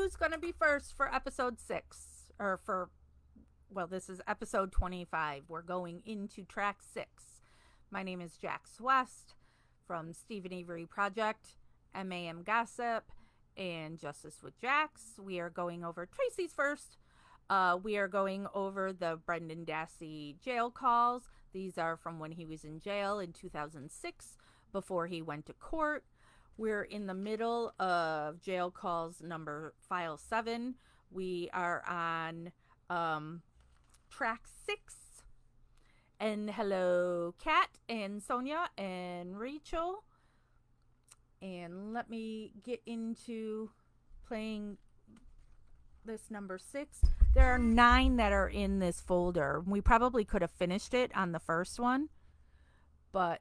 who's going to be first for episode 6? This is episode 25. We're going into track 6. My name is Jax West from Stephen Avery Project, MAM Gossip, and Justice with Jax. We are going over Tracy's first. We are going over the Brendan Dassey jail calls. These are from when he was in jail in 2006 before he went to court. We're in the middle of jail calls file 7. We are on track 6. And hello, Kat and Sonia and Rachel. And let me get into playing this number 6. There are 9 that are in this folder. We probably could have finished it on the first one, but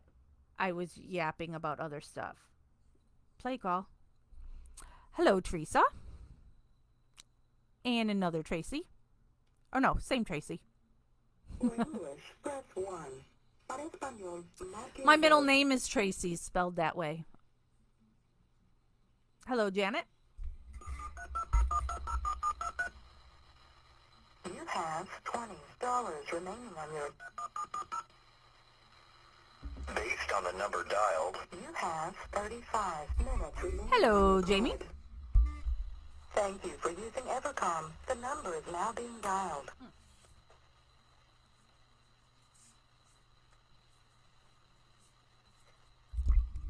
I was yapping about other stuff. Play call. Hello, Teresa. And another Tracy. Oh no, same Tracy. My middle name is Tracy, spelled that way. Hello, Janet. You have $20 remaining on your... Based on the number dialed, you have 35 minutes remaining. Hello, Jamie. Thank you for using Evercom. The number is now being dialed.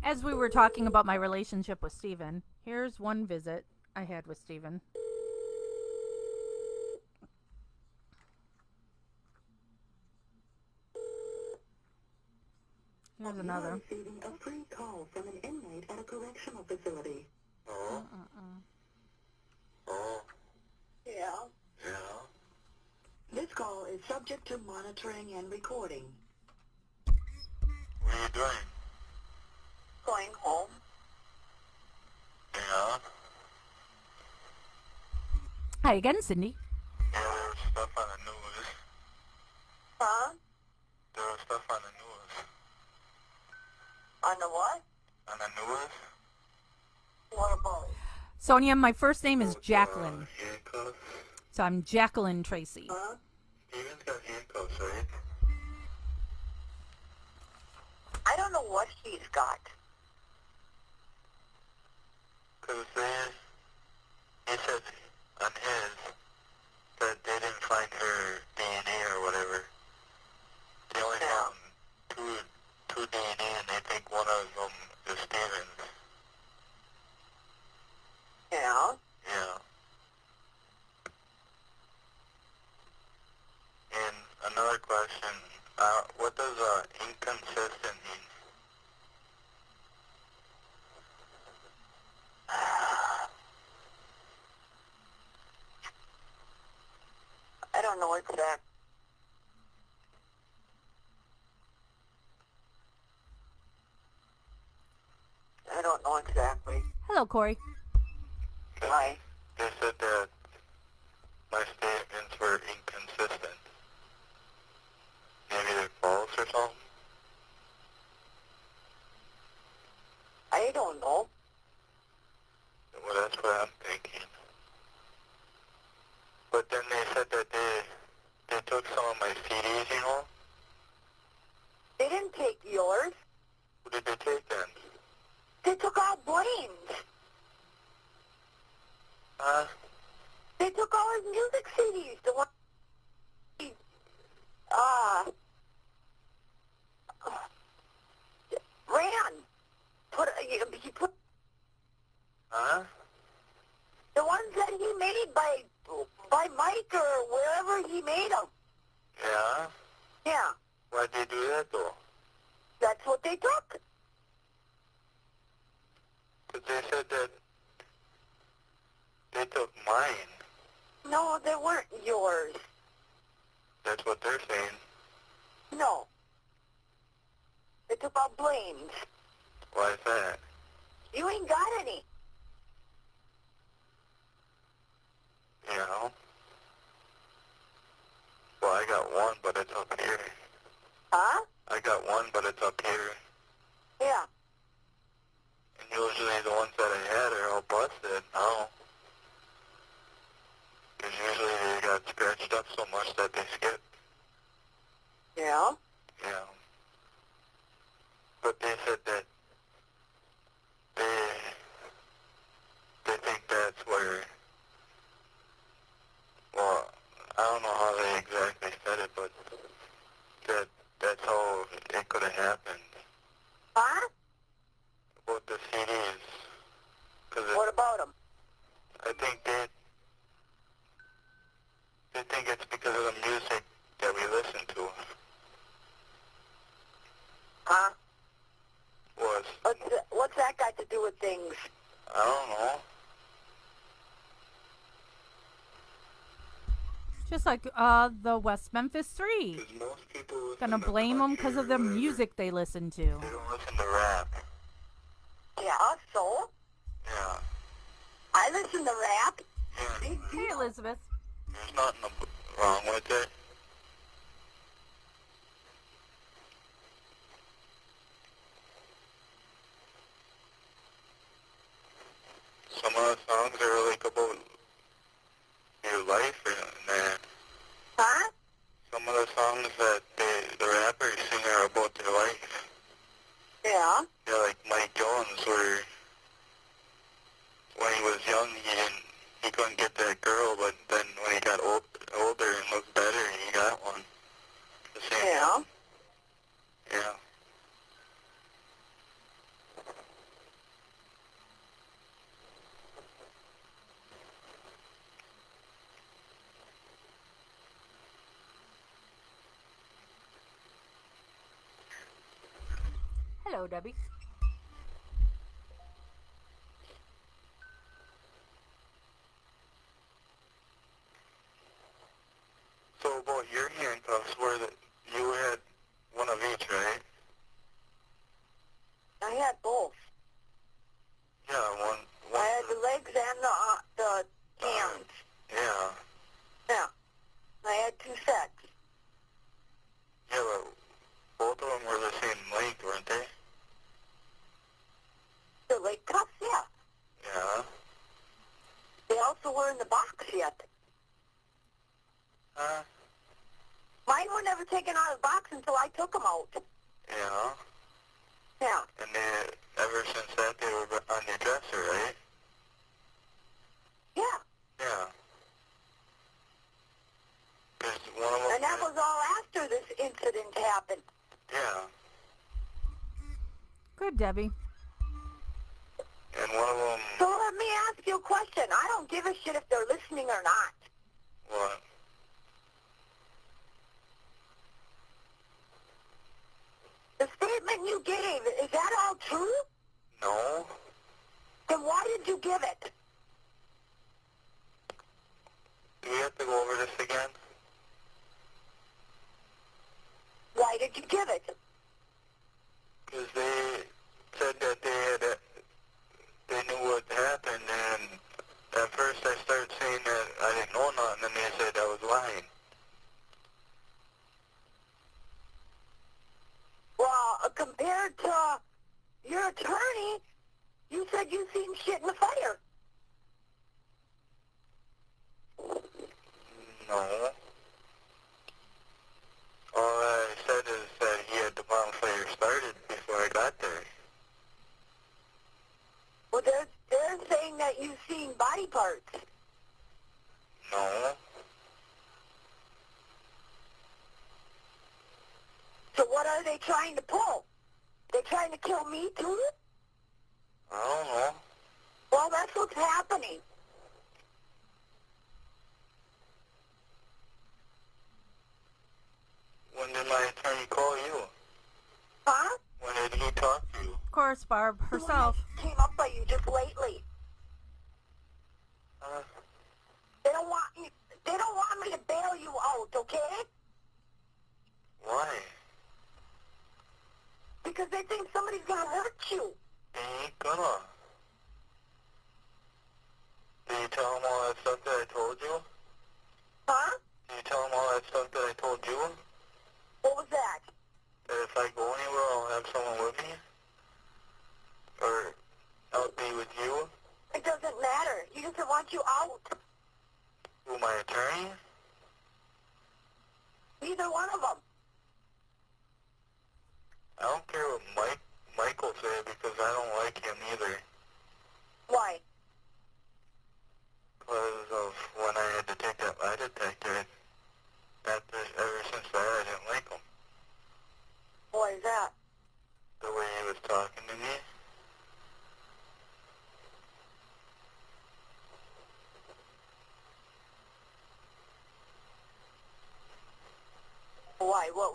As we were talking about my relationship with Steven, here's one visit I had with Steven. Here's another. You are receiving a free call from an inmate at a correctional facility. Oh? Oh? Yeah? Yeah? This call is subject to monitoring and recording. What are you doing? Going home. Yeah? Hi again, Cindy. Yeah, there was stuff on the news. Huh? There was stuff on the news. On the what? On the news? What about? Sonia, my first name is Jacqueline. Handcuffs? So I'm Jacqueline Tracy. Huh? Steven's got handcuffs, right? I don't know what he's got. Because he said on his that they didn't find her DNA or whatever. They only found two DNA, and they think one of them is Steven's. Yeah? Yeah. And another question, what does inconsistent mean? I don't know what that. I don't know exactly. Hello, Corey. Why? They said that my statements were inconsistent. Maybe they're false or something? I don't know. Well, that's what I'm thinking. But then they said that they took some of my CDs, you know? They didn't take yours. Who did they take then? They took all Blaine's. Huh? They took all his music CDs. The one he, ran. He put Huh? the ones that he made by Mike or wherever he made them. Yeah? Yeah, Why'd they do that, though? that's what they took. 'Cause they said that they took mine. No, they weren't yours. That's what they're saying. No. They took all Blaine's. Why is that? You ain't got any. You know? Well, I got one, but it's up here. Huh? I got one, but it's up here. Yeah. And usually the ones that I had are all busted now. rap so much that they skip. Yeah? Yeah. But they said that they think that's where, well, I don't know how they exactly said it, but that's how it could have happened. Huh? About the CDs. What about them? I think they think it's because of the music that we listen to. Huh? Was, What's that got to do with things? I don't know. Just like the West Memphis Three. Because most people listen Gonna to blame them because country of the or whatever. music they listen to. They don't listen to rap. Yeah, so? Yeah. I listen to rap. Yeah. Big Hey, deal. Elizabeth. There's nothing wrong with it. Some of the songs are like about your life, and Huh? some of the songs that the rappers sing are about their life. Yeah. Yeah, like Mike Jones, where when he was young, he couldn't get that girl, but then when he got older and looked better, he got one. The same Yeah. one. Yeah. Hello, Debbie. So about your handcuffs, you had one of each, right? I had both. Yeah, one. I had the legs and the hands. Yeah. Yeah. I had 2 sets. Yeah, but both of them were the same length, weren't they? The leg cuffs, yeah. Yeah. They also were in the box yet. Huh? Mine were never taken out of the box until I took them out. Yeah. Yeah. And ever since that, they were on your dresser, right? Yeah. Yeah. Because one of them... And that was all after this incident happened. Yeah. Good, Debbie. And one of them... So let me ask you a question. I don't give a shit if they're listening or not. What? The statement you gave, is that all true? No. Then why did you give it? Do we have to go over this again? Why did you give it? Because they said that they knew what happened, and at first I started saying that I didn't know nothing, and they said I was lying. Well, compared to your attorney, you said you seen shit in the fire. No. All I said is that he had the bonfire started before I got there. Well, they're saying that you've seen body parts. No. So what are they trying to pull? They trying to kill me too? I don't know. Well, that's what's happening. When did my attorney call you? Huh? When did he talk to you? Of course, Barb The one herself. that came up by you just lately. They don't want you. They don't want me to bail you out, okay? Why? Because they think somebody's gonna hurt you. They ain't gonna. Did you tell him all that stuff that I told you? Huh? Did you tell him all that stuff that I told you? What was that? That if I go anywhere, I'll have someone with me? Or I'll be with you? It doesn't matter. He doesn't want you out. Who, my attorney?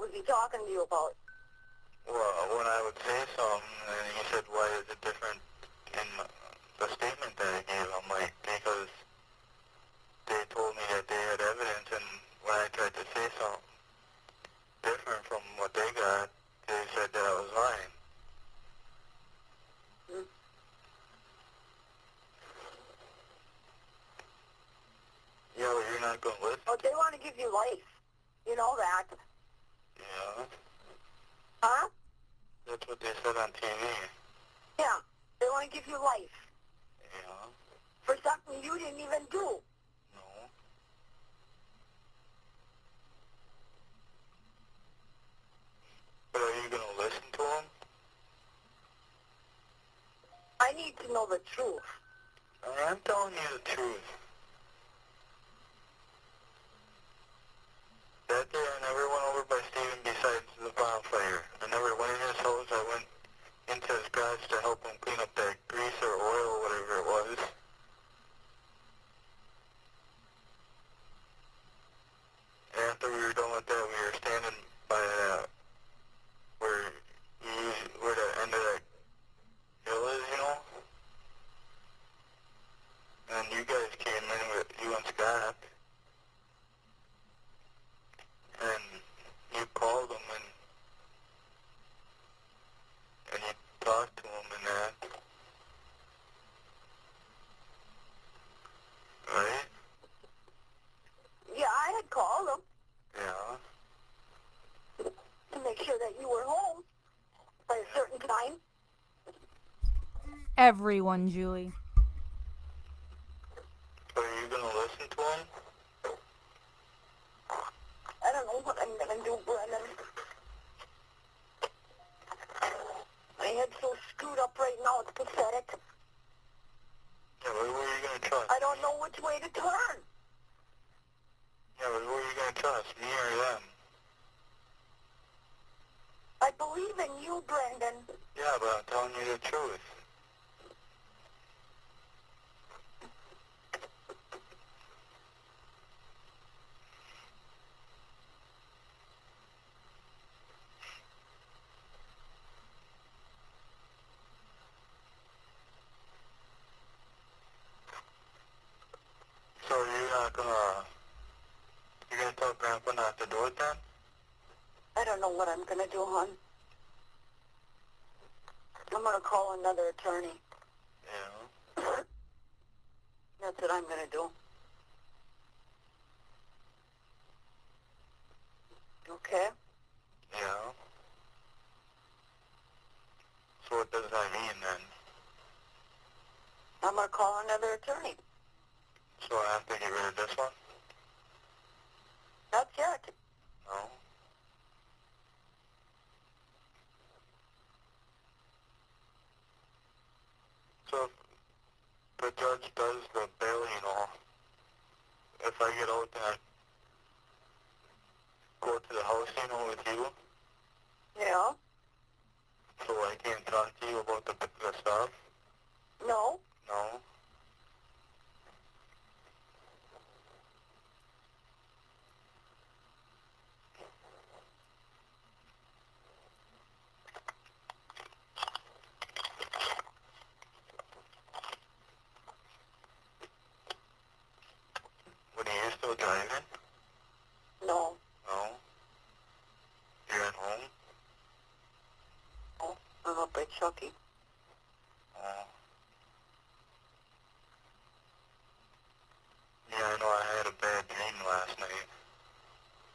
was he talking to you about? Well, when I would say something, and he said, why is it different in the statement that I gave? I'm like, because they told me that they had evidence, and when I tried to say something different from what they got, they said that I was lying. Hmm. Yeah, well, you're not going to listen. Oh, they want to give you life. You know that. Yeah, Huh? that's what they said on TV. Yeah. They want to give you life. Yeah, For something you didn't even do. no. But are you going to listen to them? I need to know the truth. I'm telling you the truth. That day I never went over by Steven besides the bonfire. I never went in his house. I went into his garage to help him clean up that grease or oil or whatever it was. And after we were done with that, we were standing by where where the end of that hill is, you know? And you guys came in with you and Scott. And you called him and you talked to him and that. Right? Yeah, I had called them Yeah. to make sure that you were home by a certain time. Everyone, Julie. So are you gonna listen to him? I don't know what I'm going to do, Brennan. My head's so screwed up right now, it's pathetic. Yeah, but who are you gonna trust? I don't know which way to turn. Yeah, but who are you gonna trust? Me or them? I believe in you, Brendan. Yeah, but I'm telling you the truth. So you're gonna tell Grandpa not to do it then? I don't know what I'm going to do, hon. I'm going to call another attorney. Yeah. That's what I'm going to do. Okay? Yeah. So what does that mean then? I'm going to call another attorney. So I have to get rid of this one? Not yet. No. So if the judge does the bailing and all, if I get out and I go to the house, you know, with you, Yeah? so I can't talk to you about the stuff? No? No. What, are you still driving? No. No. You're at home? No. I'm up by Chucky. Oh. Yeah, I know I had a bad dream last night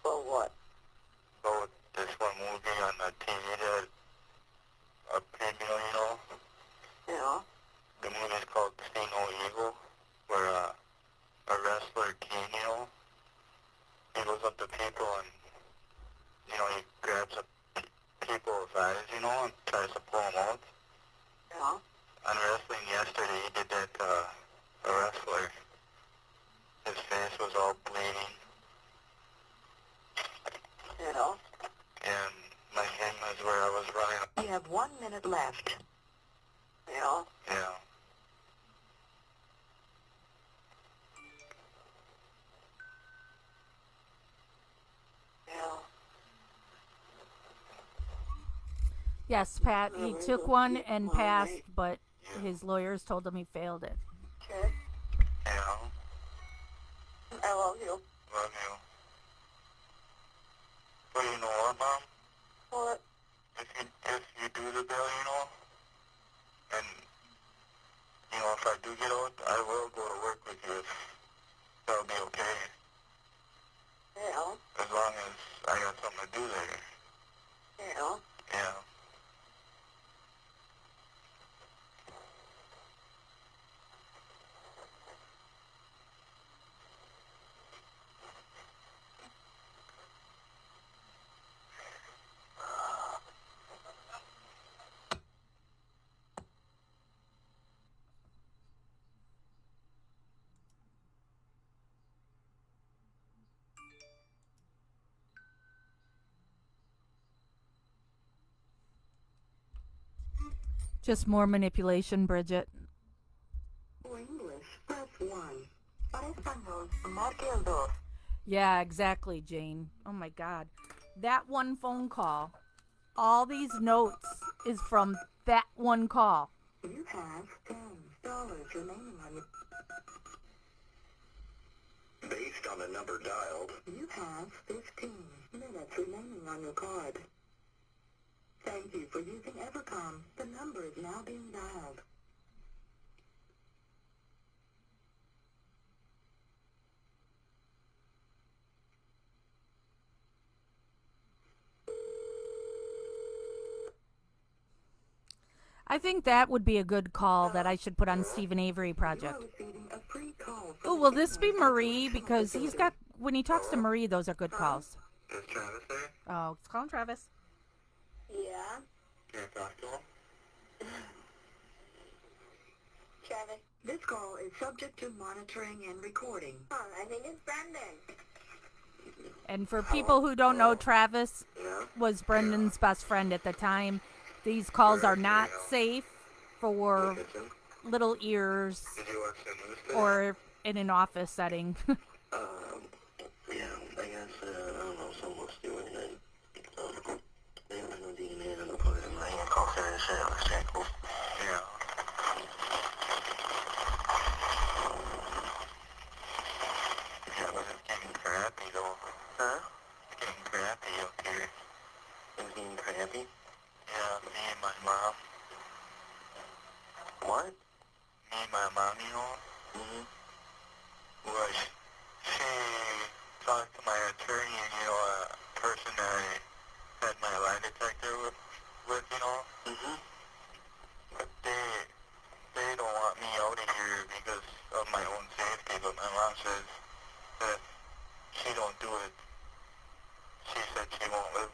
Well, what? about this one movie on the TV that a preview, you know? Yeah? The movie's called See No Evil, where a wrestler, Kane, you know, he goes up to people and, you know, he grabs people's eyes, you know, and tries to pull them out. Yes, Pat. He took one and passed, but his lawyers told him he failed it. Okay. Yeah. I love you. Love you. But you know what, Mom? What? If you do the bill, and, if I do get out, I will go to work with you. That'll be okay. Yeah. As long as I got something to do there. Yeah. Yeah. Just more manipulation, Bridget. For English, press 1. Para español, marque el 2. Yeah, exactly, Jane. Oh my God. That one phone call, all these notes is from that one call. You have $10 remaining on your... Based on the number dialed. You have 15 minutes remaining on your card. Thank you for using Evercom. The number is now being dialed. I think that would be a good call that I should put on Stephen Avery You Project. are receiving a free call. Oh, will this be Marie? Because he's got, when he talks to Marie, those are good calls. Is Travis there? Oh, it's calling Travis. Yeah? Can I talk to him? Travis? This call is subject to monitoring and recording. I think it's Brandon. And for people who don't know, Travis Yeah. was Brendan's best friend at the time. These calls are not safe for Kitchen? little ears Did you watch the news today? or in an office setting. Yeah, I guess, I don't know, someone's doing it. They have no DNA and put it in my hand. Call serious shit, let's check. Yeah. Yeah, but it's getting crappy though. Huh? It's getting crappy up here. It's getting crappy? Yeah, me and my mom. What? Me and my mom, Mm-hmm. Well, she talked to my attorney and, a person that I had my lie detector with, Mm-hmm. But they don't want me out of here because of my own safety, but my mom says that she don't do it. She said she won't live,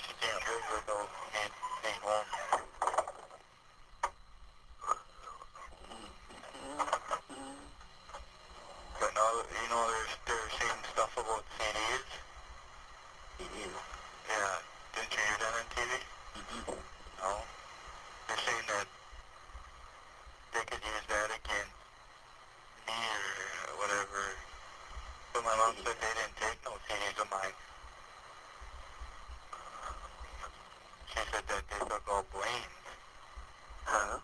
she can't live without me being home. But now, they're saying stuff about CDs. CDs? Yeah. Didn't you hear that on TV? Mm-hmm. No? They're saying that they could use that against me or whatever. But my mom said they didn't take no CDs of mine. She said that they took all Blaine. Huh?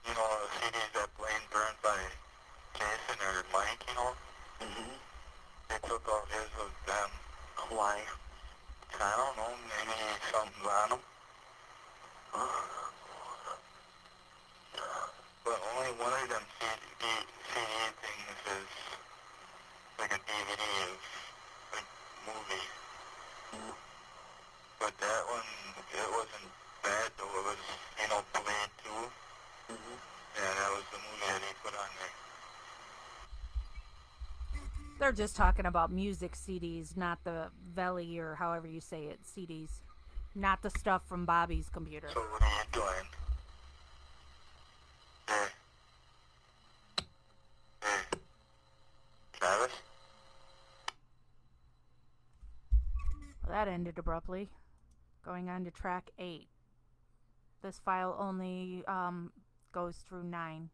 The CDs that Blaine burned by Jason or Mike, Mm-hmm. They took all his of them. Why? I don't know, maybe something's on them. But only one of them CD things is like a DVD of a movie. Mm-hmm. But that one, it wasn't bad though. It was, Blade 2. Mm-hmm. Yeah, that was the movie that he put on there. They're just talking about music CDs, not the Veli or however you say it, CDs. Not the stuff from Bobby's computer. So what are you doing? Hey. Hey. Travis? Well, that ended abruptly. Going on to track 8. This file only goes through 9.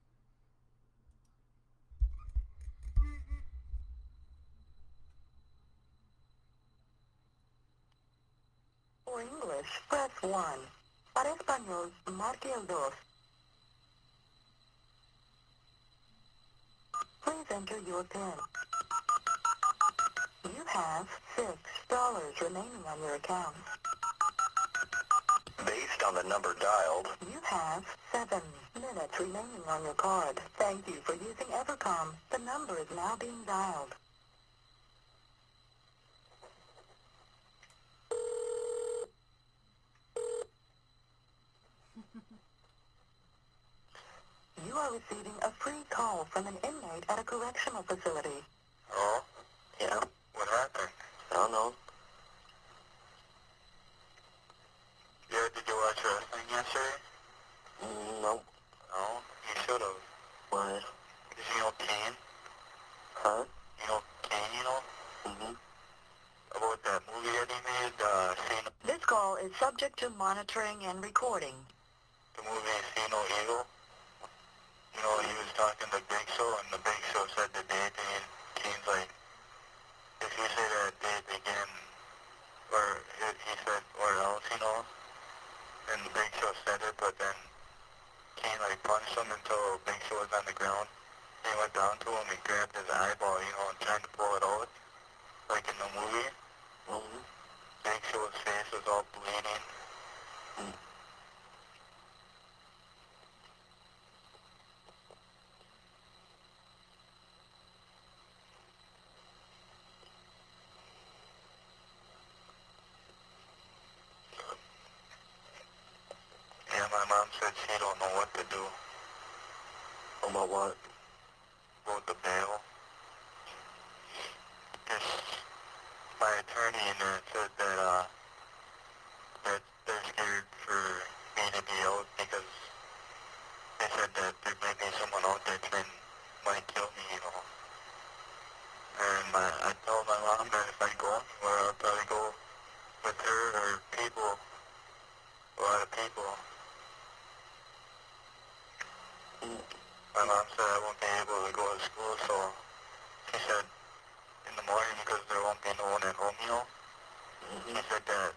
1. Para español, marque el 2. Please enter your PIN. You have $6 remaining on your account. Based on the number dialed, You have 7 minutes remaining on your card. Thank you for using Evercom. The number is now being dialed. You are receiving a free call from an inmate at a correctional facility. oh, yeah, what happened? I don't know. Yeah, did you watch wrestling yesterday? No. No? You should have. Why? Because you know Kane? Huh? You know Kane, you know? Mm-hmm. About that movie that he made, Saint... This call is subject to monitoring and recording. The movie See No Evil? You know, he was talking to Big Show, and the Big Show said the date, and Kane's like, if you say that date again, or he said, or else, you know, and the Big Show said it, but then Kane, like, punched him until Big Show was on the ground. He went down to him, he grabbed his eyeball, you know, and tried to pull it out, like in the movie. Mm-hmm. Big Show's face was all bleeding. Mm. Yeah, my mom said she don't know what to do. About what? About the bail. Because my attorney in there said that, that they're scared for me to be out because they said that there might be someone out there trying might kill me, you know. And I told my mom that if I go anywhere, I'll probably go with her or people, a lot of people. My mom said I won't be able to go to school, so she said in the morning because there won't be no one at home, you know. She said that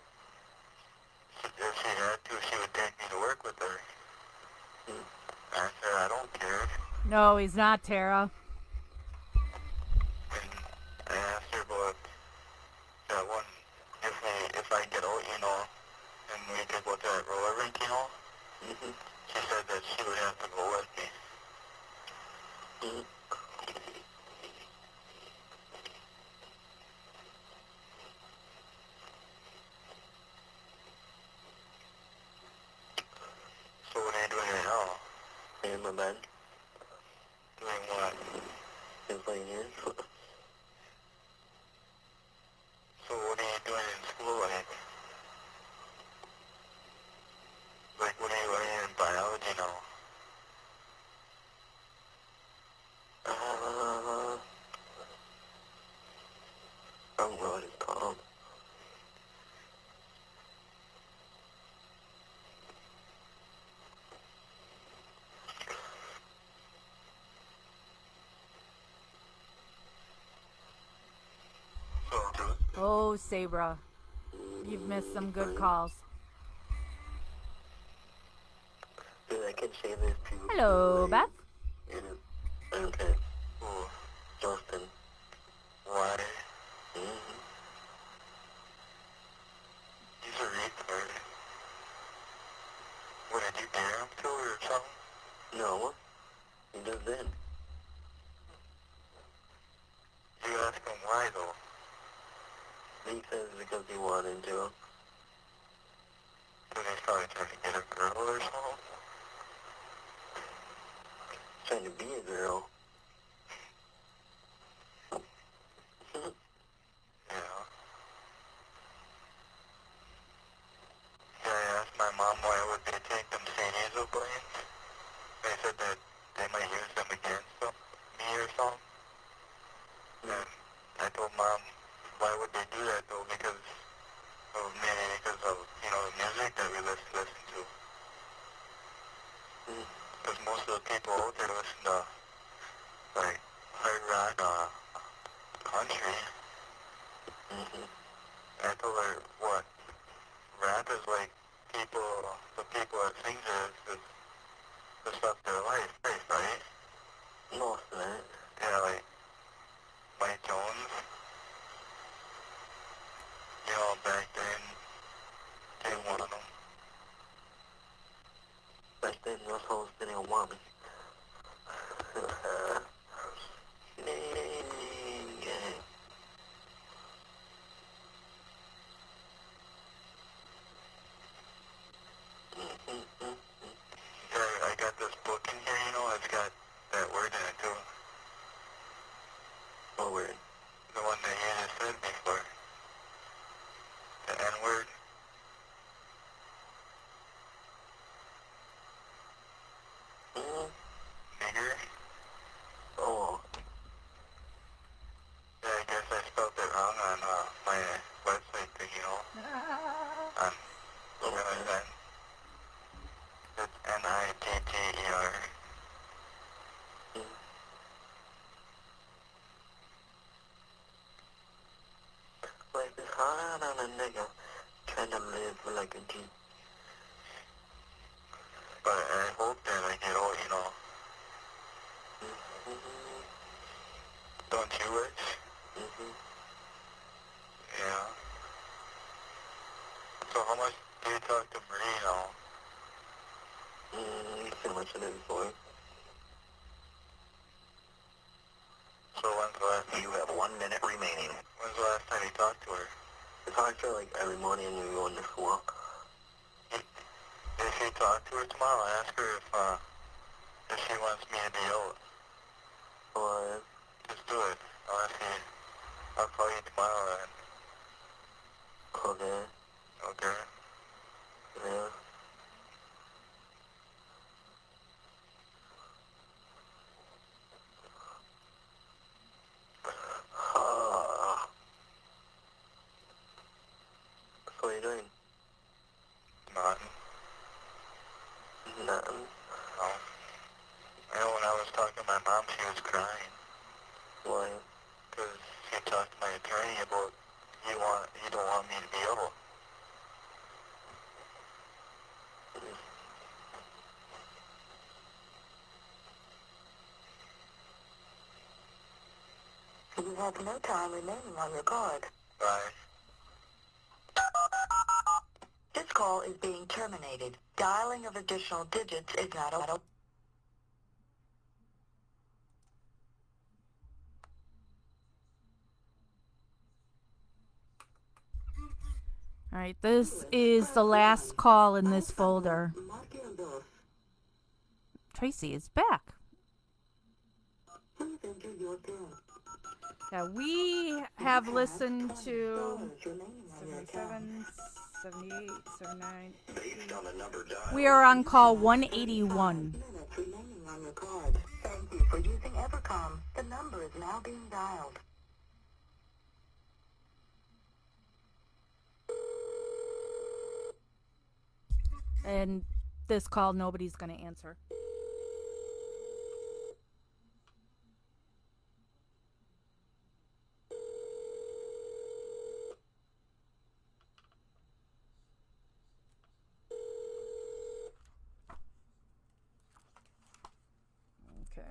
if she had to, she would take me to work with her. I said I don't care. No, he's not, Tara. And I asked her about that one, if I get out, you know, and we could go to that roller rink, you know. She said that she would have to go with me. So what are you doing right now? In my bed. Doing what? Just laying here. So what are you doing in school, like? Like, what are you learning in biology now? I don't know what it's called. Oh, Sabra. You've missed some good calls. Dude, I can say this too. Hello, Beth. Okay. Who? Justin. Why? He's a retard. What, did you dare him to or something? No. He just did. You ask him why, though? He says because he wanted to. Then he's probably trying to get a girl or something? Trying to be a girl. Yeah. Yeah, I asked my mom why would they take them St. Hazel planes. They said that they might use them against me or something. And I told Mom, why would they do that though? Because of maybe because of, you know, the music that we listen to. Because most of the people out there listen to, like, hard rock, country. I told her, what, rap is like people them live for like a G. But I hope that I get old, you know. Mm-hmm. Don't you wish? Mm-hmm. Yeah. So how much do you talk to Marie now? So much of it before. So when's the last time? You have 1 minute remaining. When's the last time you talked to her? I talk to her like every morning when we go into school. If you talk to her tomorrow, ask her if she wants me to be out. Or just do it. I'll call you tomorrow then. Okay. Okay. Yeah. What are you doing? Nothing. Nothing? No. I know when I was talking to my mom, she was crying. Why? Because she talked to my attorney about you don't want me to be ill. You have no time remaining on your card. Bye. This call is being terminated. Dialing of additional digits is not allowed. All right, this is the last call in this folder. Tracy is back. Please enter your PIN. Yeah, we have listened to $20 remaining on your account. 77, 78, 79. Based on the number dialed. We are on call 181. Minutes remaining on your card. Thank you for using Evercom. The number is now being dialed. And this call, nobody's going to answer. Okay.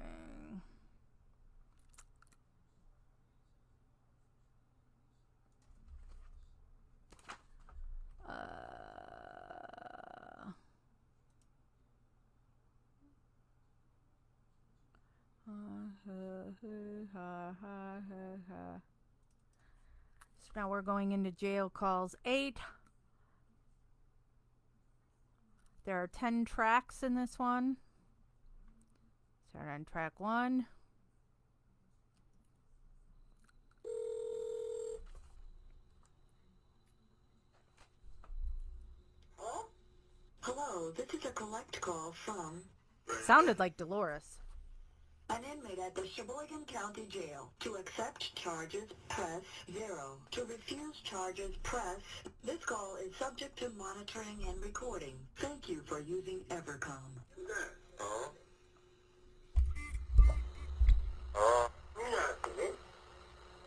So now we're going into jail calls 8. There are 10 tracks in this one. Start on track 1. Hello, this is a collect call from Sounded like Dolores. an inmate at the Sheboygan County Jail. To accept charges, press 0. To refuse charges, press. This call is subject to monitoring and recording. Thank you for using Evercom. Oh? Oh?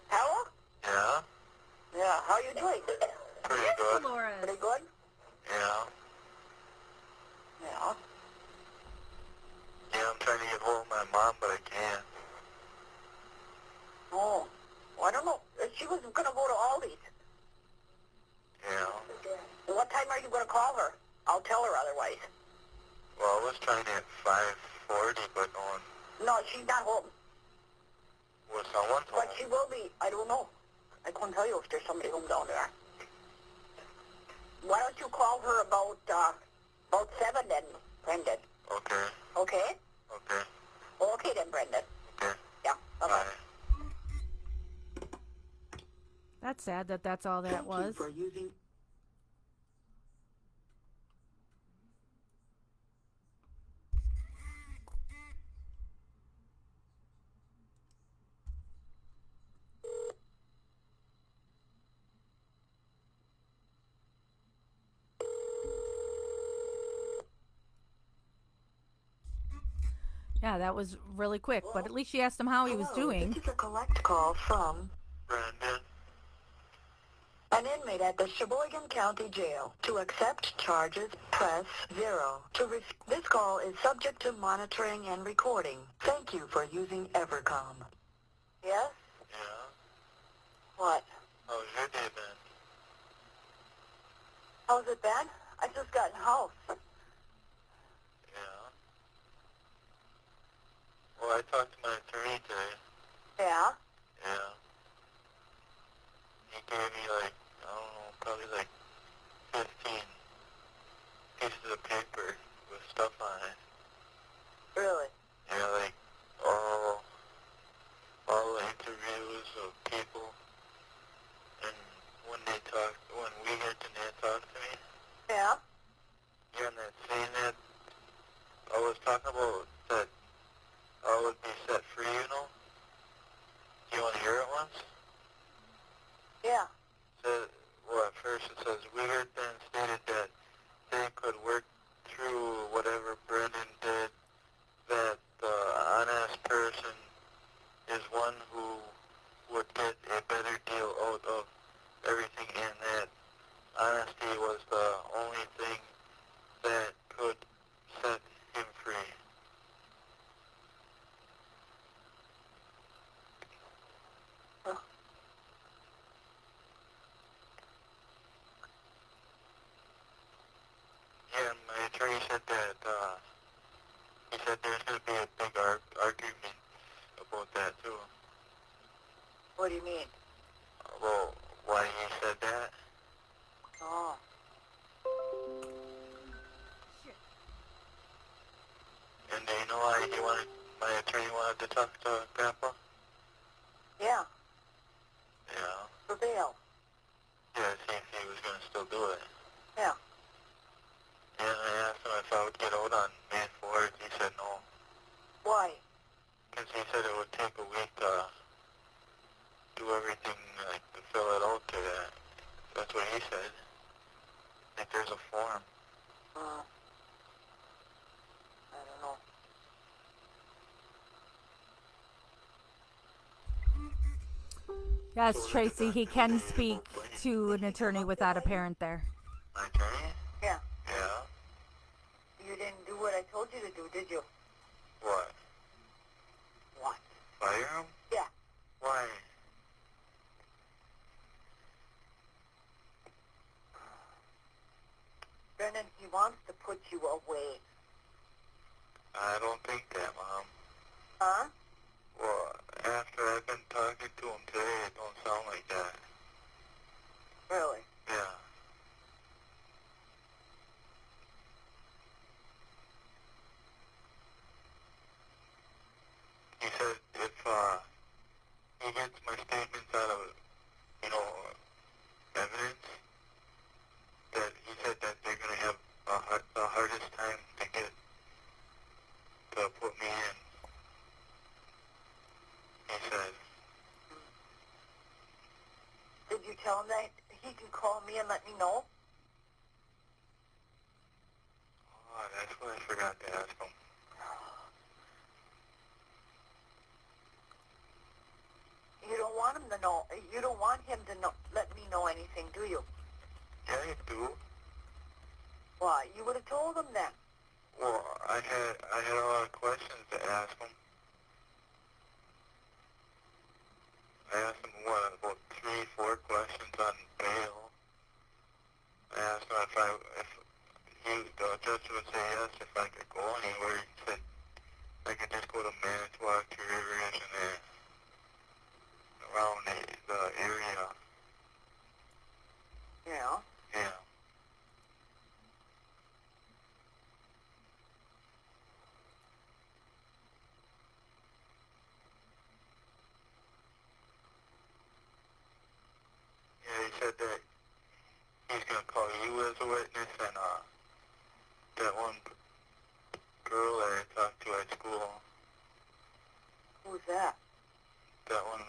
Hello? Yeah? Yeah, how you doing? Pretty good. Dolores. Pretty good? Yeah. Yeah. Yeah, I'm trying to get hold of my mom, but I can't. Oh, well, I don't know. She was going to go to Aldi's. Yeah. What time are you going to call her? I'll tell her otherwise. Well, I was trying at 5:40, but no one... No, she's not home. Was someone home? But she will be. I don't know. I couldn't tell you if there's somebody home down there. Why don't you call her about 7 then, Brendan? Okay. Okay? Okay. Okay then, Brendan. Okay. Yeah, bye-bye. Bye. That's sad that that's all that was. For using... Yeah, that was really quick, but at least she asked him how he was Hello, doing. This is a collect call from... Brandon? An inmate at the Sheboygan County Jail. To accept charges, press 0. This call is subject to monitoring and recording. Thank you for using Evercom. Yes? Yeah? What? How's your day been? How's it been? I just got in house. Yeah? Well, I talked to my attorney today. Yeah? Yeah. He gave me like, I don't know, probably like 15 pieces of paper with stuff on it. Really? Yeah, like all the interviews of people, and when we had Jeanette talk to me, Yeah? yeah, and that saying that I was talking about that I would be set free, you know? Do you want to hear it once? Yeah. Well, at first it says, Weird then stated that they could work through whatever Brennan did, that the honest person is one who would get a better deal out of everything, and that honesty was the only thing that could set him free. Huh. Yeah, and my attorney said that, he said there's going to be a big argument about that too. What do you mean? Well, why he said that? Oh. And do you know why my attorney wanted to talk to Grandpa? Yeah. Yeah. For bail. Yeah, see if he was going to still do it. Yeah. And I asked him if I would get out on May 4th. He said no. Why? Because he said it would take a week to do everything, like, to fill it out to that. That's what he said. Like, there's a form. I don't know. Yes, Tracy, he can speak to an attorney without a parent there. My attorney? Yeah. Yeah. You didn't do what I told you to do, did you? What? What? Fire him? Yeah. Why? Brennan, he wants to put you away. I don't think that, Mom. Huh? Well, after I've been talking to him today, it don't sound like that. Really? Yeah. He said if he gets my statements out of, you know, evidence, that he said that they're going to have the hardest time to put me in. He said, Did you tell him that he can call me and let me know? oh, that's what I forgot to ask him. You don't want him to know. You don't want him to know. Let me know anything, do you? Yeah, I do. Why? You would have told him then. Well, I had a lot of questions to ask him. I asked him, about 3, 4 questions on bail. I asked him if the judge would say yes if I could go anywhere. He said I could just go to Manitowoc, to Rivers, and then around the area. Yeah. Yeah. Yeah, he said that he's going to call you as a witness, and that one girl that I talked to at school, Who's that? that one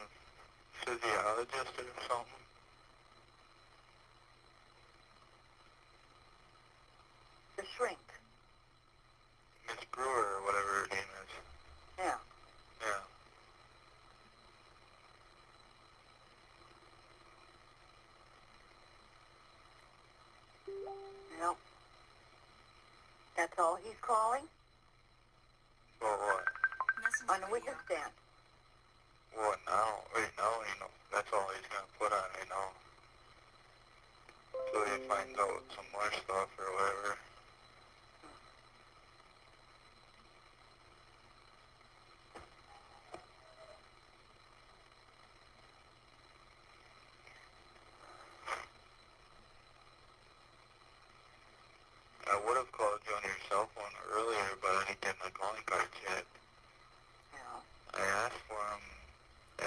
physiologist or something. The shrink. Miss Brewer or whatever her name is. Yeah. Yeah. No. That's all he's calling? For what? On the witness stand. What now? Right now, that's all he's gonna put on right now. Till he finds out some more stuff or whatever. I would have called you on your cell phone earlier, but I didn't get my calling cards yet. Yeah. I asked for them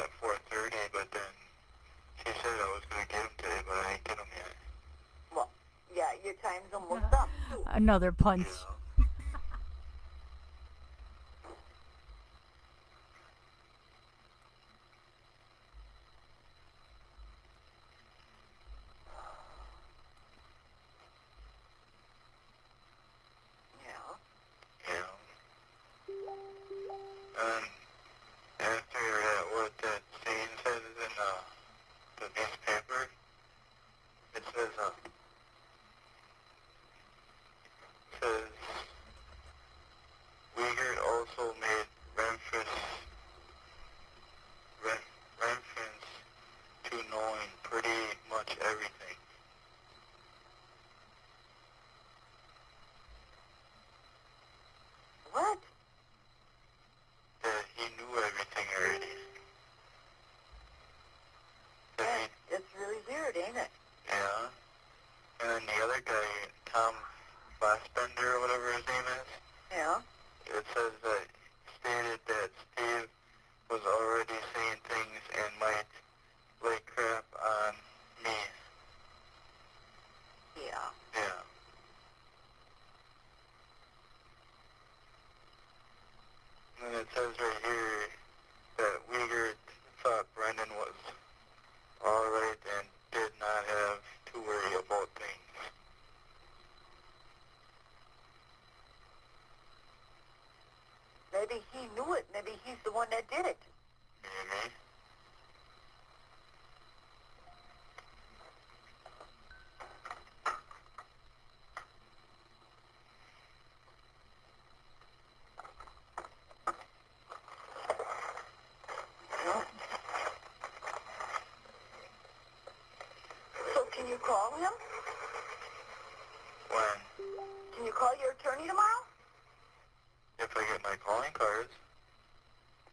at 4:30, but then she said I was gonna get them today, but I didn't get them yet. Well, yeah, your time's almost up, too. Another punch. Yeah. Yeah. Yeah. And after that, what that scene says in the newspaper, it says Uyghur also made reference to knowing pretty much everything. What? That he knew everything already. That he, It's really weird, ain't it? yeah. And then the other guy, Tom Fassbender or whatever his name is, Yeah. it says that stated that Steve was already saying things and might lay crap on me. Yeah. Yeah. And it says right here that Uyghur thought Brendan was alright and did not have to worry about things. Maybe he knew it. Maybe he's the one that did it. Maybe. Yeah. So can you call him? When? Can you call your attorney tomorrow? If I get my calling cards.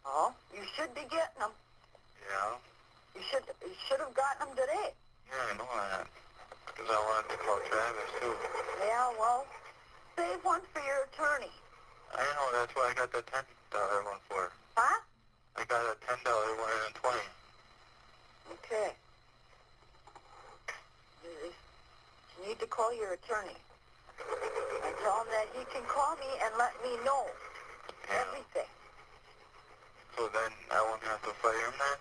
Oh, you should be getting them. Yeah. You should have gotten them today. Yeah, I know that. Because I wanted to call Travis, too. Yeah, well, save one for your attorney. I know, that's what I got the $10 one for. Huh? I got a $10 one and a 20. Okay. You need to call your attorney. And tell him that he can call me and let me know Yeah. everything. So then I won't have to fire him then?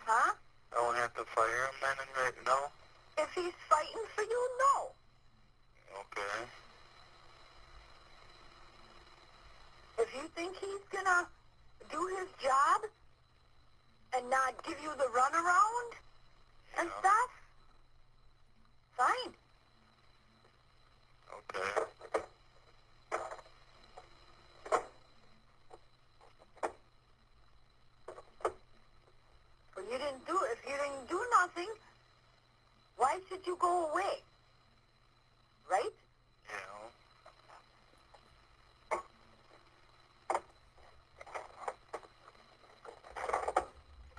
Huh? I won't have to fire him then right now? If he's fighting for you, no. Okay. If you think he's gonna do his job and not give you the runaround and Yeah. stuff, fine. Okay. But if you didn't do nothing, why should you go away? Right? You know.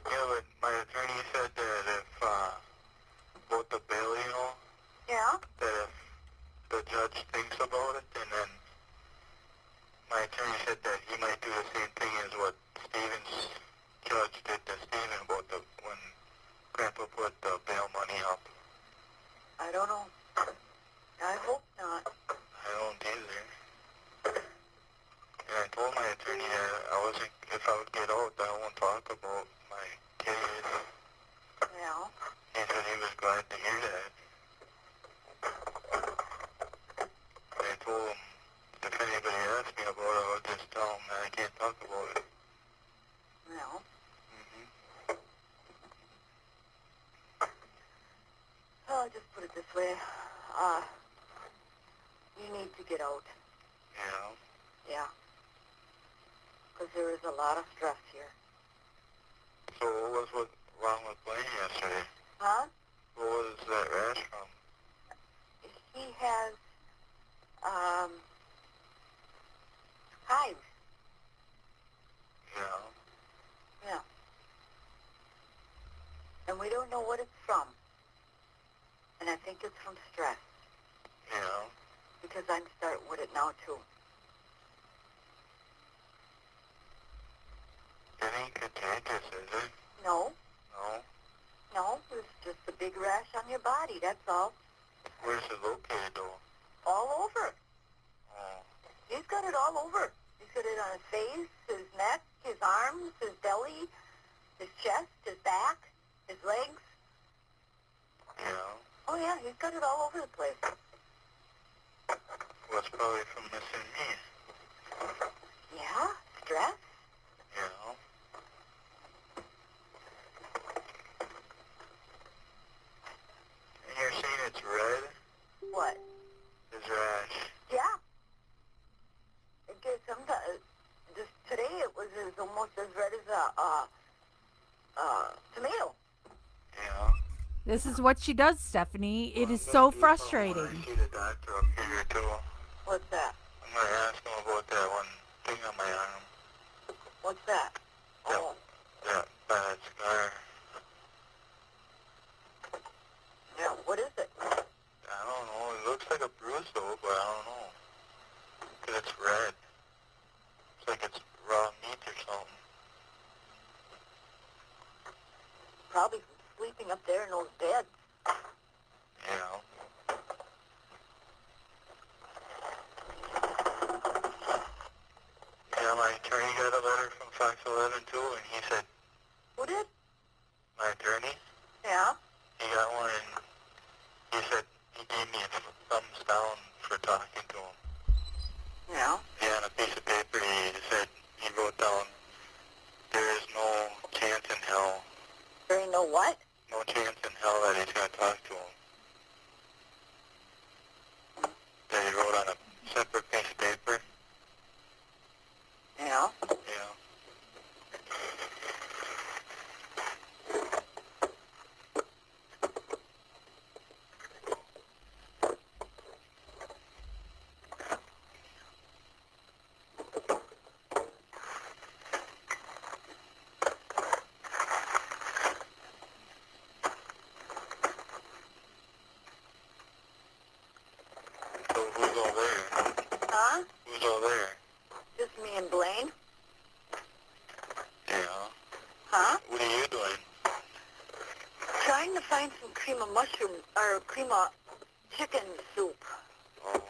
Yeah, but my attorney said that if, about the bail, Yeah? that if the judge thinks about it, and then my attorney said that he might do the same thing as what Steven's judge did to Steven about when Grandpa put the bail money up. I don't know. I hope not. I don't either. And I told my attorney that if I would get out, I won't talk about my kids. Yeah. He said he was glad to hear that. I told him if anybody asks me about it, I'll just tell them that I can't talk about it. Yeah. Mm-hmm. I'll just put it this way. out. Yeah. Yeah. Because there is a lot of stress here. So what wrong with Blaine yesterday? Huh? What was that rash from? He has, hives. Yeah. Yeah. And we don't know what it's from. And I think it's from stress. Yeah. Because I'm starting with it now, too. It ain't contagious, is it? No. No. No, it's just a big rash on your body, that's all. Where's it located, though? All over. Oh. He's got it all over. He's got it on his face, his neck, his arms, his belly, his chest, his back, his legs. Yeah. Oh, yeah, he's got it all over the place. Well, it's probably from missing me. Yeah? Stress? Yeah. And you're saying it's red? What? His rash. Yeah. It gets sometimes. Just today it was almost as red as a tomato. Yeah. This is what she does, Stephanie. It Well, is I'm so gonna do something frustrating. when I see the doctor up here, too. What's that? I'm going to ask him about that one thing on my arm. What's that? That, Oh, that bad scar. yeah. What is it? I don't know. It looks like a bruise, though, but I don't know. Because it's red. It's like it's raw meat or something. Probably from sleeping up there in those beds. Yeah. Yeah, my attorney got a letter from Fox 11 too, and he said, Who did? my attorney, Yeah. he got one, and he said he gave me a thumbs down for talking to him. Yeah. Yeah, on a piece of paper, he said, he wrote down, there is no chance in hell, There ain't no what? no chance in hell that he's going to talk to him. That he wrote on a separate piece of paper. Yeah. Yeah. So who's all there? Huh? Who's all there? Just me and Blaine? Yeah. Huh? What are you doing? Trying to find some cream of mushroom, or cream of chicken soup. Oh.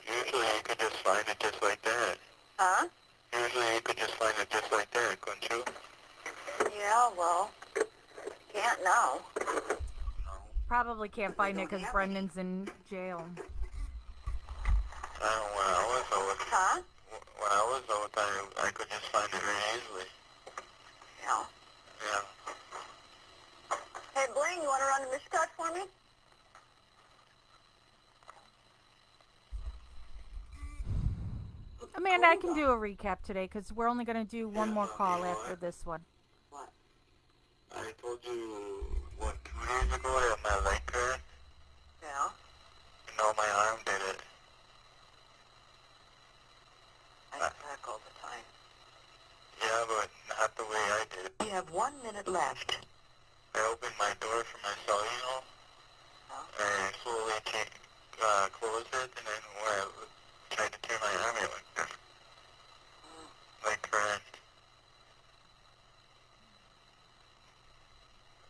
Usually you could just find it just like that. Huh? Usually you could just find it just like that, couldn't you? Yeah, well, can't now. No. Probably can't find it because Brendan's in jail. I don't know, when I was out, Huh? I could just find it very easily. Yeah. Yeah. Hey, Blaine, you want to run the Mishkat for me? Amanda, I can do a recap today because we're only going to do one more call after this one. What? I told you, what, 2 days ago that my leg hurt? Yeah. No, my arm did it. I attack all the time. Yeah, but not the way I did. We have 1 minute left. I opened my door for my cell, you know? Huh? And I slowly closed it, and then when I tried to turn my arm, it went like cracked.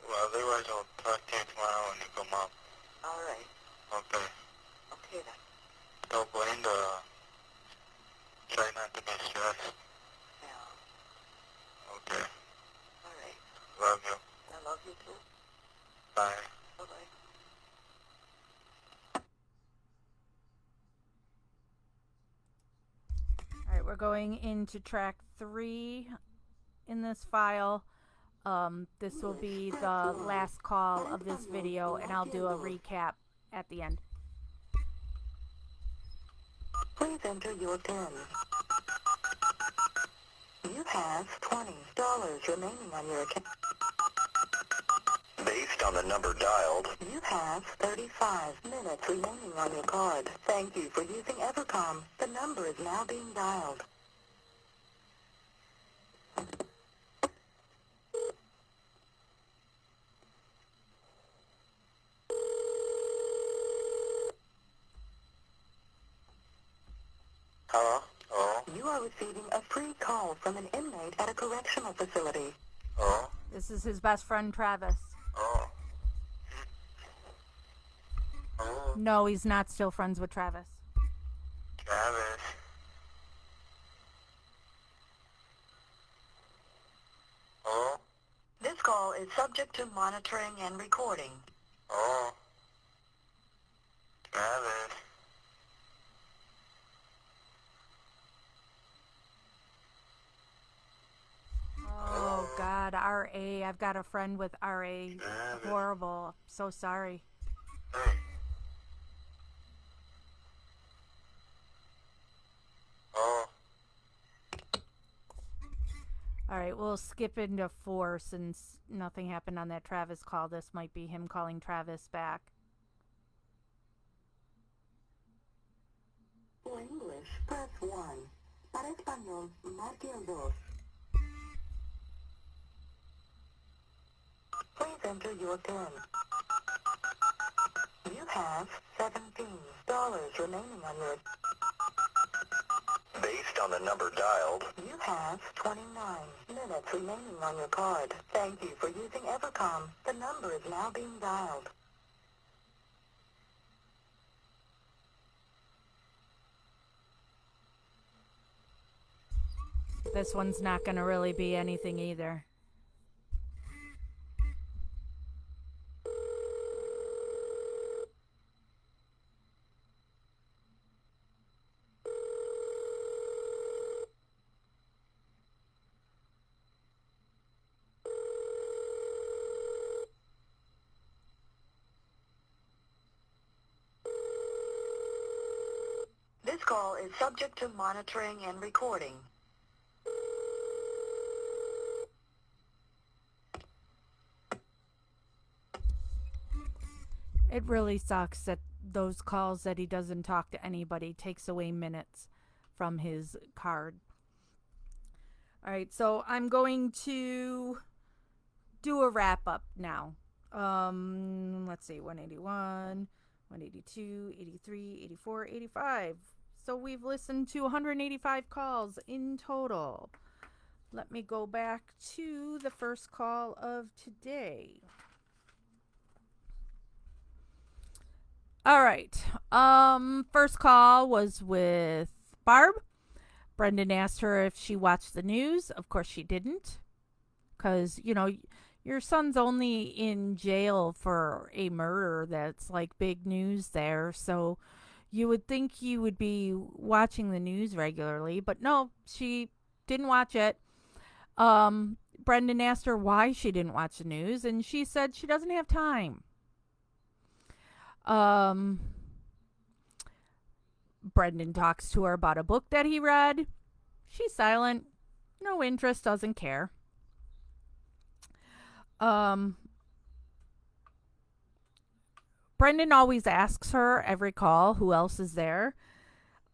Well, otherwise I'll talk to you tomorrow when you come up. All right. Okay. Okay, then. Tell Blaine to try not to be stressed. Yeah. Okay. All right. Love you. I love you, too. Bye. Bye-bye. All right, we're going into track 3 in this file. This will be the last call of this video, and I'll do a recap at the end. Please enter your PIN. You have $20 remaining on your account. Based on the number dialed, You have 35 minutes remaining on your card. Thank you for using Evercom. The number is now being dialed. hello? Oh, You are receiving a free call from an inmate at a correctional facility. oh, This is his best friend, Travis. oh. Oh, No, he's not still friends with Travis. Travis. Oh, This call is subject to monitoring and recording. oh. Travis. Oh, God, RA. I've got a friend with RA. Travis. Horrible. So sorry. Hey. Oh, All right, we'll skip into 4 since nothing happened on that Travis call. This might be him calling Travis back. For English, press 1. Para español, marque el 2. Please enter your PIN. You have $17 remaining on your... based on the number dialed, You have 29 minutes remaining on your card. Thank you for using Evercom. The number is now being dialed. This one's not going to really be anything either. This call is subject to monitoring and recording. It really sucks that those calls that he doesn't talk to anybody takes away minutes from his card. All right, so I'm going to do a wrap up now. Let's see, 181, 182, 83, 84, 85. So we've listened to 185 calls in total. Let me go back to the first call of today. All right. First call was with Barb. Brendan asked her if she watched the news. Of course she didn't. Because, you know, your son's only in jail for a murder that's like big news there. So you would think you would be watching the news regularly. But no, she didn't watch it. Brendan asked her why she didn't watch the news. And she said she doesn't have time. Brendan talks to her about a book that he read. She's silent. No interest, doesn't care. Brendan always asks her every call who else is there.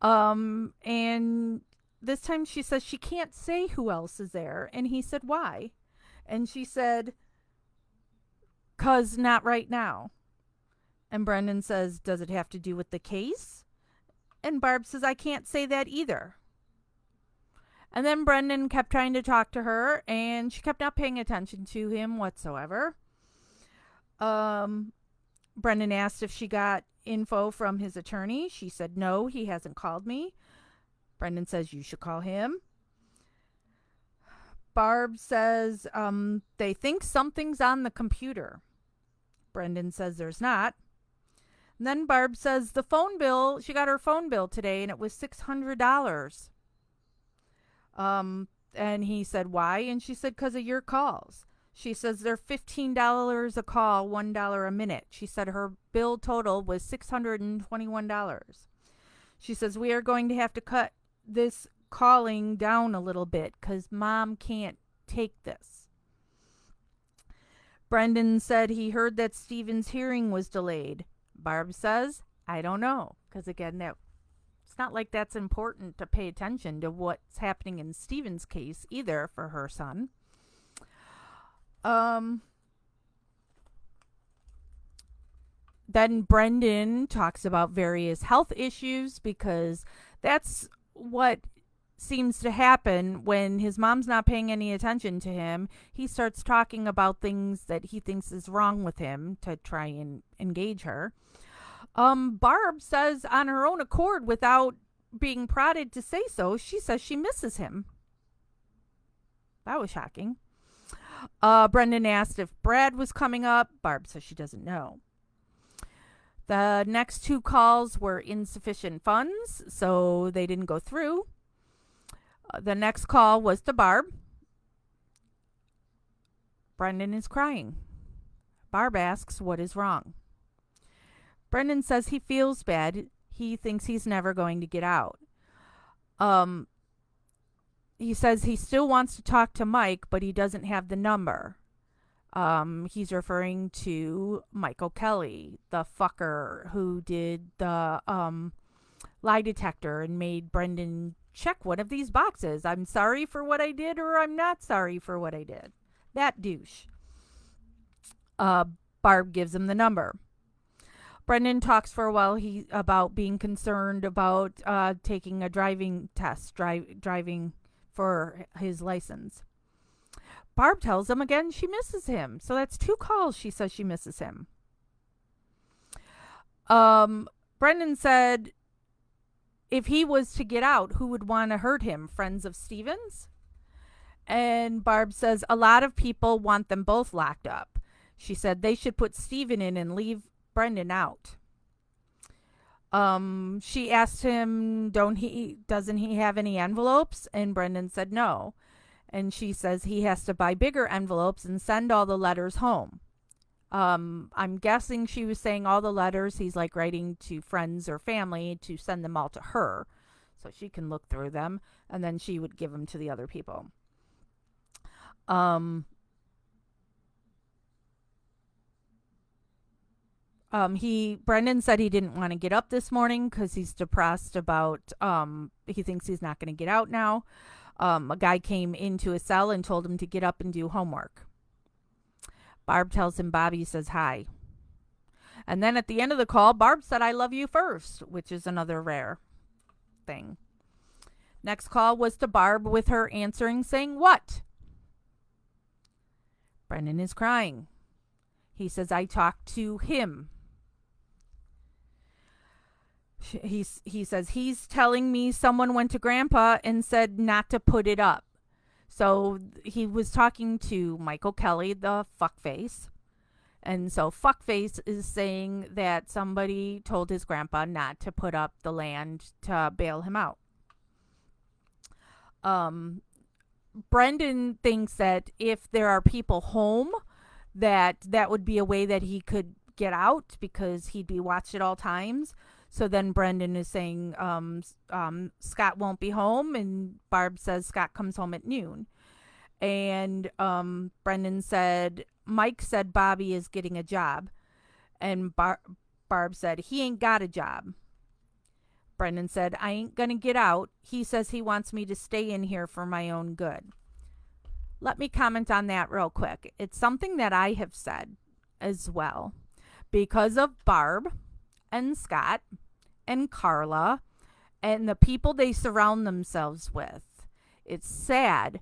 And this time she says she can't say who else is there. And he said, why? And she said, 'cause not right now. And Brendan says, does it have to do with the case? And Barb says, I can't say that either. And then Brendan kept trying to talk to her, and she kept not paying attention to him whatsoever. Brendan asked if she got info from his attorney. She said, no, he hasn't called me. Brendan says, you should call him. Barb says, they think something's on the computer. Brendan says there's not. And then Barb says the phone bill, she got her phone bill today and it was $600. And he said, why? And she said, 'cause of your calls. She says they're $15 a call, $1 a minute. She said her bill total was $621. She says we are going to have to cut this calling down a little bit because Mom can't take this. Brendan said he heard that Stephen's hearing was delayed. Barb says, I don't know, because again, it's not like that's important to pay attention to what's happening in Stephen's case either for her son. Then Brendan talks about various health issues because that's what seems to happen when his mom's not paying any attention to him. He starts talking about things that he thinks is wrong with him to try and engage her. Barb says on her own accord, without being prodded to say so, she says she misses him. That was shocking. Brendan asked if Brad was coming up. Barb says she doesn't know. The next two calls were insufficient funds, so they didn't go through. The next call was to Barb. Brendan is crying. Barb asks what is wrong. Brendan says he feels bad. He thinks he's never going to get out. He says he still wants to talk to Mike, but he doesn't have the number. He's referring to Michael Kelly, the fucker who did the lie detector and made Brendan check one of these boxes. I'm sorry for what I did, or I'm not sorry for what I did. That douche. Barb gives him the number. Brendan talks for a while about being concerned about taking a driving test, driving for his license. Barb tells him again she misses him. So that's two calls she says she misses him. Brendan said if he was to get out, who would want to hurt him? Friends of Stephen's? And Barb says a lot of people want them both locked up. She said they should put Stephen in and leave Brendan out. She asked him, doesn't he have any envelopes? And Brendan said no. And she says he has to buy bigger envelopes and send all the letters home. I'm guessing she was saying all the letters he's like writing to friends or family to send them all to her so she can look through them, and then she would give them to the other people. Brendan said he didn't want to get up this morning because he's depressed about, he thinks he's not going to get out now. A guy came into his cell and told him to get up and do homework. Barb tells him Bobby says hi. And then at the end of the call, Barb said, I love you first, which is another rare thing. Next call was to Barb with her answering saying, what? Brendan is crying. He says, I talked to him. He says, he's telling me someone went to Grandpa and said not to put it up. So he was talking to Michael Kelly, the fuckface. And so fuckface is saying that somebody told his grandpa not to put up the land to bail him out. Brendan thinks that if there are people home, that would be a way that he could get out because he'd be watched at all times. So then Brendan is saying Scott won't be home, and Barb says Scott comes home at noon. And Brendan said, Mike said Bobby is getting a job. And Barb said, he ain't got a job. Brendan said, I ain't going to get out. He says he wants me to stay in here for my own good. Let me comment on that real quick. It's something that I have said as well. Because of Barb and Scott and Carla and the people they surround themselves with. It's sad,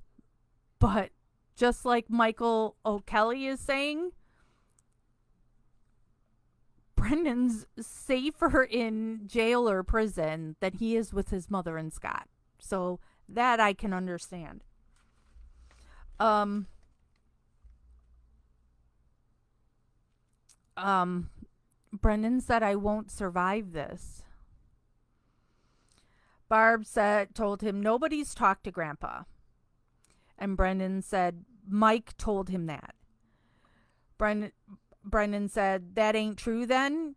but just like Michael O'Kelly is saying, Brendan's safer in jail or prison than he is with his mother and Scott. So that I can understand. Brendan said, I won't survive this. Barb told him nobody's talked to Grandpa. And Brendan said, Mike told him that. Brendan said, that ain't true then.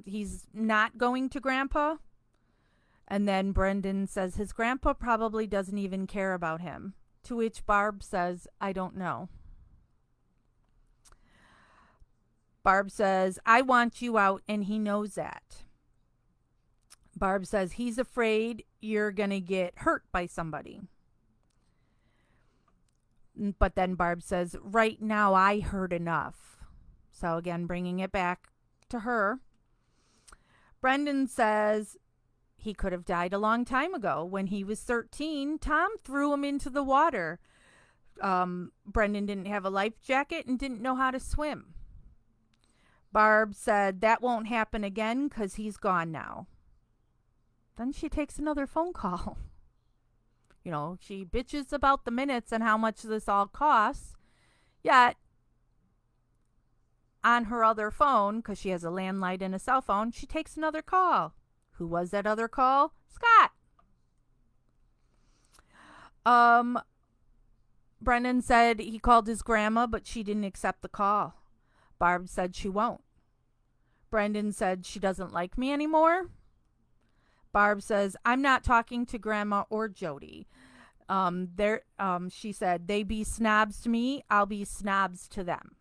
He's not going to Grandpa. And then Brendan says his grandpa probably doesn't even care about him. To which Barb says, I don't know. Barb says, I want you out and he knows that. Barb says he's afraid you're going to get hurt by somebody. But then Barb says, right now I heard enough. So again, bringing it back to her. Brendan says he could have died a long time ago. When he was 13, Tom threw him into the water. Brendan didn't have a life jacket and didn't know how to swim. Barb said that won't happen again because he's gone now. Then she takes another phone call. You know, she bitches about the minutes and how much this all costs. Yet, on her other phone, because she has a landline and a cell phone, she takes another call. Who was that other call? Scott. Brendan said he called his grandma, but she didn't accept the call. Barb said she won't. Brendan said she doesn't like me anymore. Barb says, I'm not talking to Grandma or Jody. She said, they be snobs to me, I'll be snobs to them.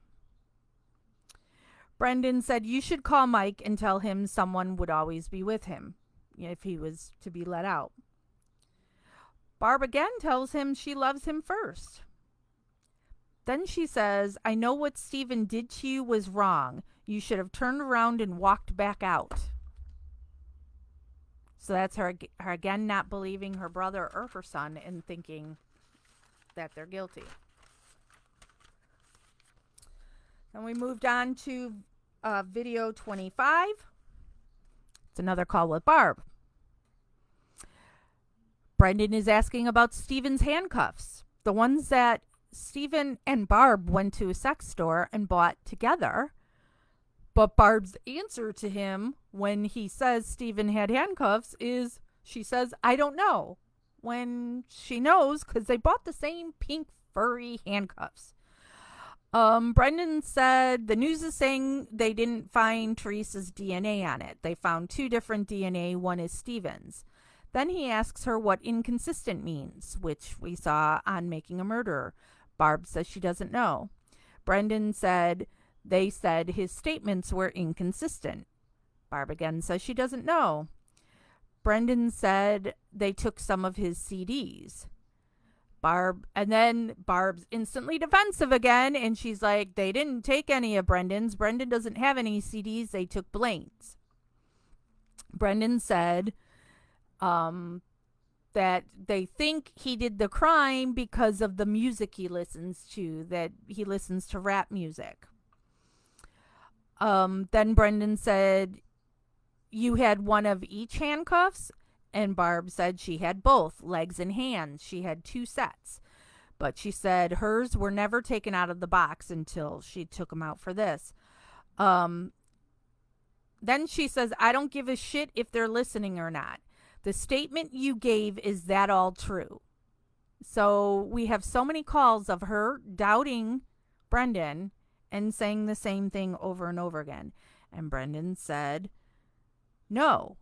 Brendan said, you should call Mike and tell him someone would always be with him if he was to be let out. Barb again tells him she loves him first. Then she says, I know what Stephen did to you was wrong. You should have turned around and walked back out. So that's her again not believing her brother or her son and thinking that they're guilty. Then we moved on to video 25. It's another call with Barb. Brendan is asking about Stephen's handcuffs. The ones that Stephen and Barb went to a sex store and bought together. But Barb's answer to him when he says Stephen had handcuffs is, she says, I don't know. When she knows because they bought the same pink furry handcuffs. Brendan said the news is saying they didn't find Teresa's DNA on it. They found two different DNA. One is Stephen's. Then he asks her what inconsistent means, which we saw on Making a Murderer. Barb says she doesn't know. Brendan said they said his statements were inconsistent. Barb again says she doesn't know. Brendan said they took some of his CDs. Barb's instantly defensive again, and she's like, they didn't take any of Brendan's. Brendan doesn't have any CDs. They took Blaine's. Brendan said that they think he did the crime because of the music he listens to, that he listens to rap music. Then Brendan said, you had one of each handcuffs? And Barb said she had both, legs and hands. She had two sets. But she said hers were never taken out of the box until she took them out for this. Then she says, I don't give a shit if they're listening or not. The statement you gave, is that all true? So we have so many calls of her doubting Brendan and saying the same thing over and over again. And Brendan said, no.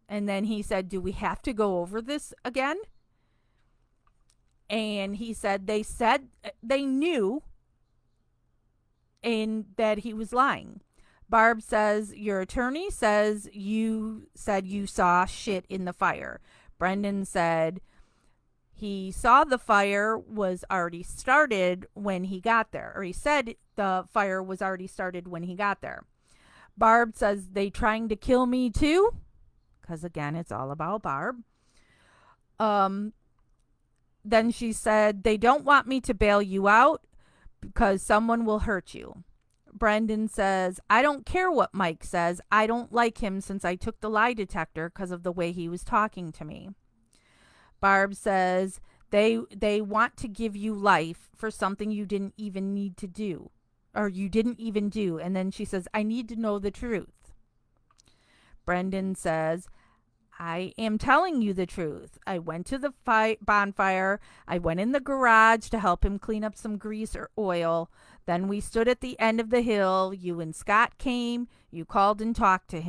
And then he said, do we have to go over this again? And he said they knew and that he was lying. Barb says, your attorney says you saw shit in the fire. Brendan said he saw the fire was already started when he got there. Or he said the fire was already started when he got there. Barb says, they trying to kill me too? Because again, it's all about Barb. Then she said, they don't want me to bail you out because someone will hurt you. Brendan says, I don't care what Mike says. I don't like him since I took the lie detector because of the way he was talking to me. Barb says, they want to give you life for something you didn't even need to do. Or you didn't even do. And then she says, I need to know the truth. Brendan says, I am telling you the truth. I went to the bonfire. I went in the garage to help him clean up some grease or oil. Then we stood at the end of the hill. You and Scott came. You called and talked to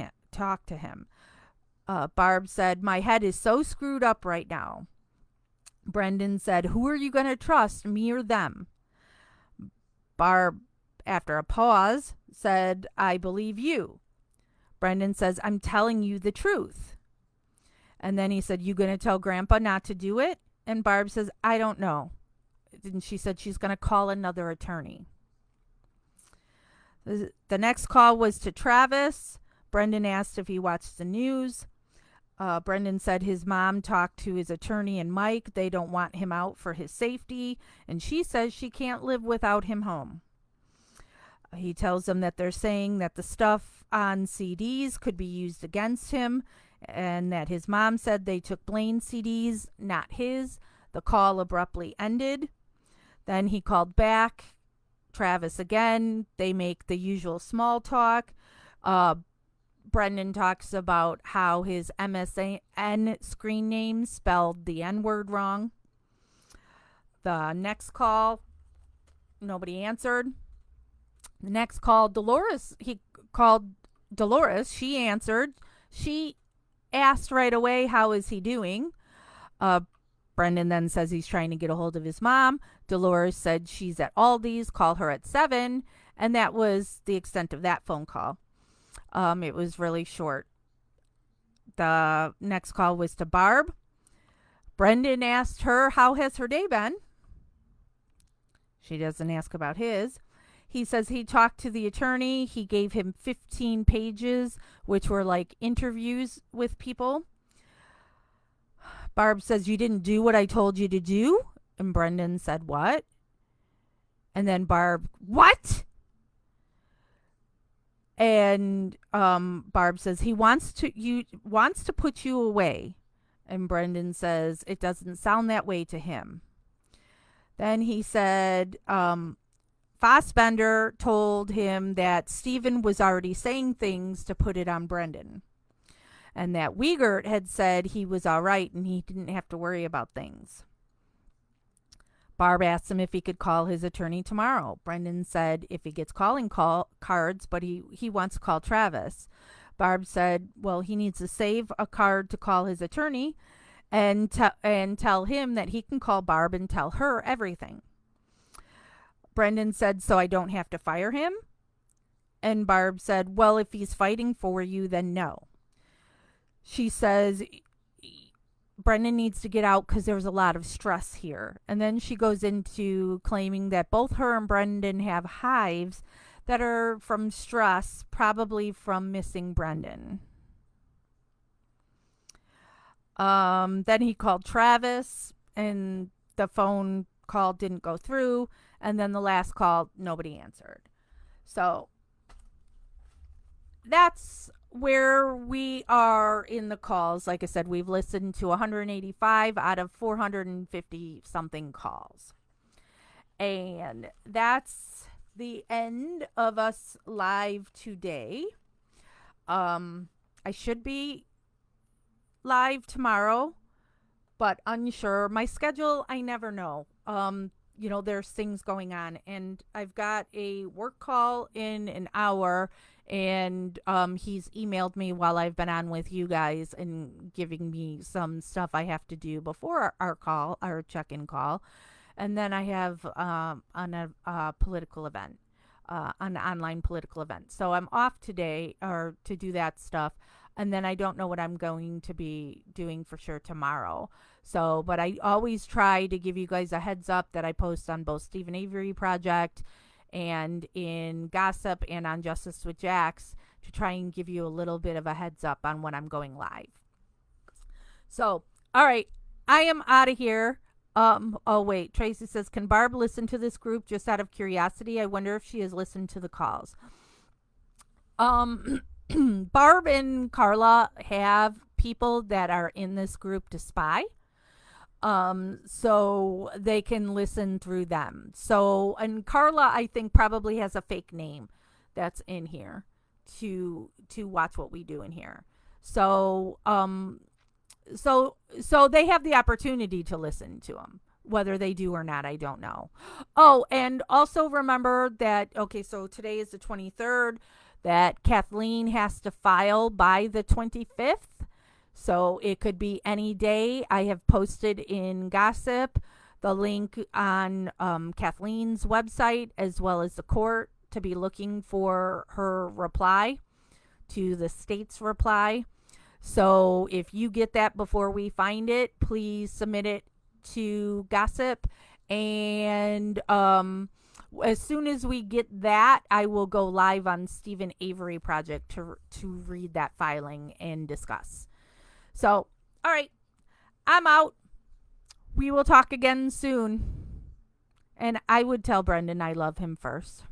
him. Barb said, my head is so screwed up right now. Brendan said, who are you going to trust, me or them? Barb, after a pause, said, I believe you. Brendan says, I'm telling you the truth. And then he said, you going to tell Grandpa not to do it? And Barb says, I don't know. And she said she's going to call another attorney. The next call was to Travis. Brendan asked if he watched the news. Brendan said his mom talked to his attorney and Mike. They don't want him out for his safety. And she says she can't live without him home. He tells them that they're saying that the stuff on CDs could be used against him, and that his mom said they took Blaine's CDs, not his. The call abruptly ended. Then he called back Travis again. They make the usual small talk. Brendan talks about how his MSN screen name spelled the N-word wrong. The next call, nobody answered. The next call, Dolores, he called Dolores. She answered. She asked right away, how is he doing? Brendan then says he's trying to get a hold of his mom. Dolores said she's at Aldi's, call her at 7. And that was the extent of that phone call. It was really short. The next call was to Barb. Brendan asked her, how has her day been? She doesn't ask about his. He says he talked to the attorney. He gave him 15 pages, which were like interviews with people. Barb says, you didn't do what I told you to do? And Brendan said, what? And then Barb, what? And Barb says, he wants to put you away. And Brendan says, it doesn't sound that way to him. Then he said, Fassbender told him that Stephen was already saying things to put it on Brendan. And that Wiegert had said he was all right and he didn't have to worry about things. Barb asked him if he could call his attorney tomorrow. Brendan said if he gets calling cards, but he wants to call Travis. Barb said, well, he needs to save a card to call his attorney and tell him that he can call Barb and tell her everything. Brendan said, so I don't have to fire him? And Barb said, well, if he's fighting for you, then no. She says, Brendan needs to get out because there's a lot of stress here. And then she goes into claiming that both her and Brendan have hives that are from stress, probably from missing Brendan. Then he called Travis, and the phone call didn't go through. And then the last call, nobody answered. So that's where we are in the calls. Like I said, we've listened to 185 out of 450 something calls. And that's the end of us live today. I should be live tomorrow, but unsure. My schedule, I never know. There's things going on, and I've got a work call in an hour, and he's emailed me while I've been on with you guys and giving me some stuff I have to do before our check-in call. And then I have a political event, an online political event. So I'm off today to do that stuff. And then I don't know what I'm going to be doing for sure tomorrow. So, but I always try to give you guys a heads up that I post on both Stephen Avery Project and in Gossip and on Justice with Jax to try and give you a little bit of a heads up on when I'm going live. So, all right, I am out of here. Oh wait, Tracy says, can Barb listen to this group just out of curiosity? I wonder if she has listened to the calls. Barb and Carla have people that are in this group to spy. So they can listen through them. So, and Carla, I think, probably has a fake name that's in here to watch what we do in here. So, so they have the opportunity to listen to them, whether they do or not, I don't know. Oh, and also remember that, okay, so today is the 23rd, that Kathleen has to file by the 25th. So it could be any day. I have posted in Gossip the link on Kathleen's website as well as the court to be looking for her reply to the state's reply. So if you get that before we find it, please submit it to Gossip. And as soon as we get that, I will go live on Stephen Avery Project to read that filing and discuss. So, all right, I'm out. We will talk again soon. And I would tell Brendan I love him first.